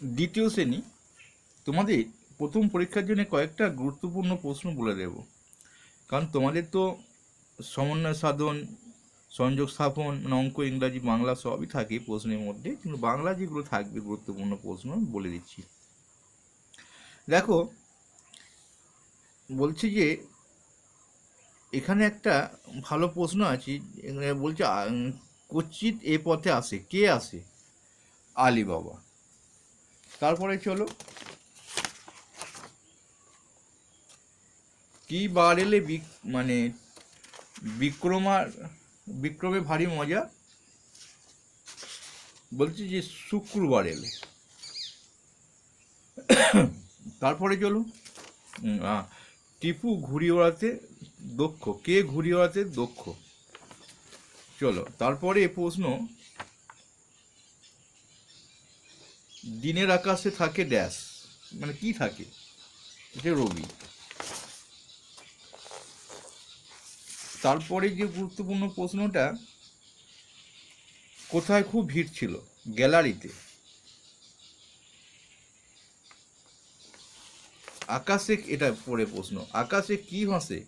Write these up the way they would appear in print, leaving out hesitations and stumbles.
দ্বিতীয় শ্রেণী, তোমাদের প্রথম পরীক্ষার জন্য কয়েকটা গুরুত্বপূর্ণ প্রশ্ন বলে দেব। কারণ তোমাদের তো সমন্বয় সাধন, সংযোগ স্থাপন, মানে অঙ্ক, ইংরাজি, বাংলা সবই থাকে প্রশ্নের মধ্যে, কিন্তু বাংলা যেগুলো থাকবে গুরুত্বপূর্ণ প্রশ্ন বলে দিচ্ছি। দেখো, বলছি যে এখানে একটা ভালো প্রশ্ন আছে। এখানে বলছে কচ্ছিৎ এ পথে আসে, কে আসে? আলী বাবা। তারপরে চলো, কি বার এলে মানে বিক্রমে ভারী মজা? বলছি যে শুক্রবার এলে। তারপরে চলো, টিপু ঘুড়ি ওড়াতে দক্ষ, কে ঘুড়ি ওড়াতে দক্ষ? চলো, তারপরে প্রশ্ন, দিনের আকাশে থাকে ড্যাশ, মানে কি থাকে? এটা রবি। তারপরে যে গুরুত্বপূর্ণ প্রশ্নটা, কোথায় খুব ভিড় ছিল? গ্যালারিতে। আকাশে, এটা পরে প্রশ্ন, আকাশে কি ভাসে?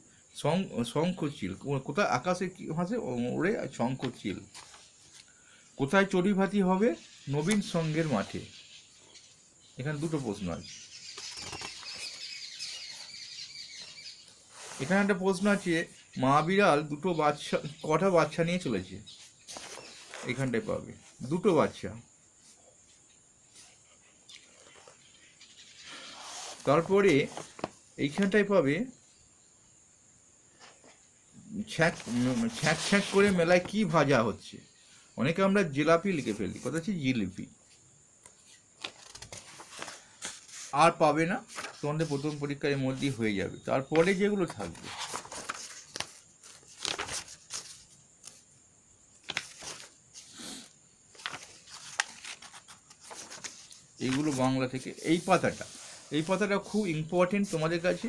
শঙ্খচিল। কোথায় আকাশে কি ভাসে? ওরে শঙ্খচিল। কোথায় চড়ুইভাতি হবে? নবীন সঙ্গের মাঠে। এখানে দুটো প্রশ্ন আছে। এখানে একটা প্রশ্ন আছে, মা বিড়াল দুটো বাচ্চা, কটা বাচ্চা নিয়ে চলেছে? এখানটায় পাবে দুটো বাচ্চা। তারপরে এইখানটায় পাবে ছ্যাঁক ছ্যাঁক ছ্যাঁক করে মেলায় কি ভাজা হচ্ছে? অনেকে আমরা জিলাপি লিখে ফেলি, কথা হচ্ছে জিলিপি। আর পাবে না, তোমাদের প্রথম পরীক্ষার মধ্যেই হয়ে যাবে। তারপরে যেগুলো থাকবে এইগুলো বাংলা থেকে। এই পাতাটা খুব ইম্পর্টেন্ট তোমাদের কাছে।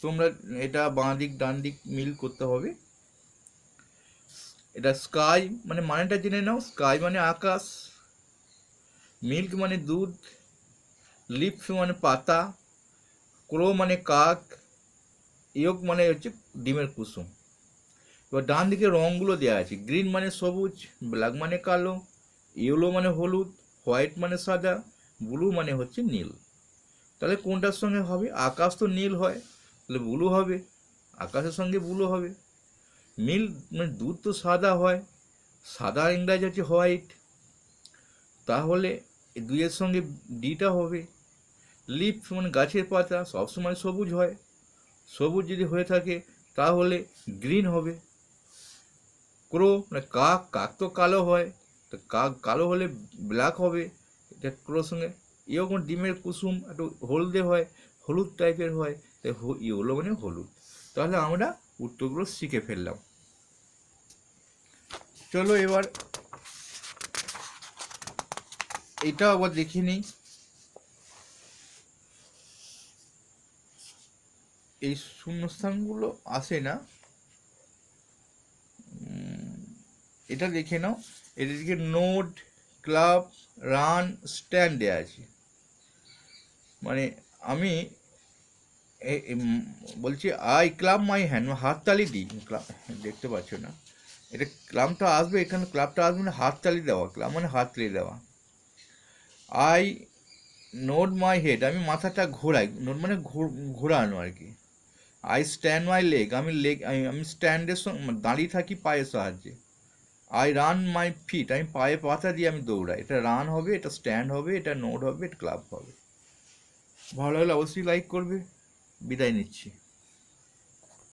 তোমরা এটা বাঁ দিক ডান দিক মিল করতে হবে। এটা স্কাই মানে মানেটা জেনে নাও। স্কাই মানে আকাশ, মিল্ক মানে দুধ, লিফ মানে পাতা, ক্রো মানে কাক, ইয়ক মানে হচ্ছে ডিমের কুসুম। এবার ডান দিকে রঙগুলো দেওয়া আছে, গ্রিন মানে সবুজ, ব্ল্যাক মানে কালো, ইয়েলো মানে হলুদ, হোয়াইট মানে সাদা, ব্লু মানে হচ্ছে নীল। তাহলে কোনটার সঙ্গে হবে? আকাশ তো নীল হয়, তাহলে ব্লু হবে, আকাশের সঙ্গে ব্লু হবে। মিল্ক মানে দুধ তো সাদা হয়, সাদা ইংরাজি হচ্ছে হোয়াইট, তাহলে দুইয়ের সঙ্গে ডিটা হবে। লিফ মানে গাছের পাতা সবসময় সবুজ হয়, সবুজ যদি হয়ে থাকে তাহলে গ্রিন হবে। ক্রো মানে কাক, কাক তো কালো হয়, তো কাক কালো হলে ব্ল্যাক হবে, এটা ক্রোর সঙ্গে। এরকম ডিমের কুসুম একটু হলদে হয়, হলুদ টাইপের হয়, তাই ইয়েলো মানে হলুদ। তাহলে আমরা উত্তরগুলো শিখে ফেললাম। চলো এবার এটা আবার দেখে নিই। এই শূন্যস্থানগুলো আসে না, এটা দেখে নাও। এদিকে নোড, ক্লাব, রান, স্ট্যান্ড দেওয়া আছে। মানে আমি বলছি আই ক্লাব মাই হ্যান্ড, হাততালি দিই। ক্লাব দেখতে পাচ্ছ না, এটা ক্লাবটা আসবে, এখানে ক্লাবটা আসবে মানে হাততালি দেওয়া, ক্লাব মানে হাততালি দেওয়া। আই নোড মাই হেড, আমি মাথাটা ঘোরাই, নোড মানে ঘোরানো আর কি। আই স্ট্যান্ড মাই লেগ, আমি স্ট্যান্ডের সঙ্গে দাঁড়িয়ে থাকি পায়ের সাহায্যে। আই রান মাই ফিট, আমি পায়ে পাতা দিয়ে আমি দৌড়াই। এটা রান হবে, এটা স্ট্যান্ড হবে, এটা নোড হবে, এটা ক্লাব হবে। ভালো লাগলে অবশ্যই লাইক করবে। বিদায় নিচ্ছি।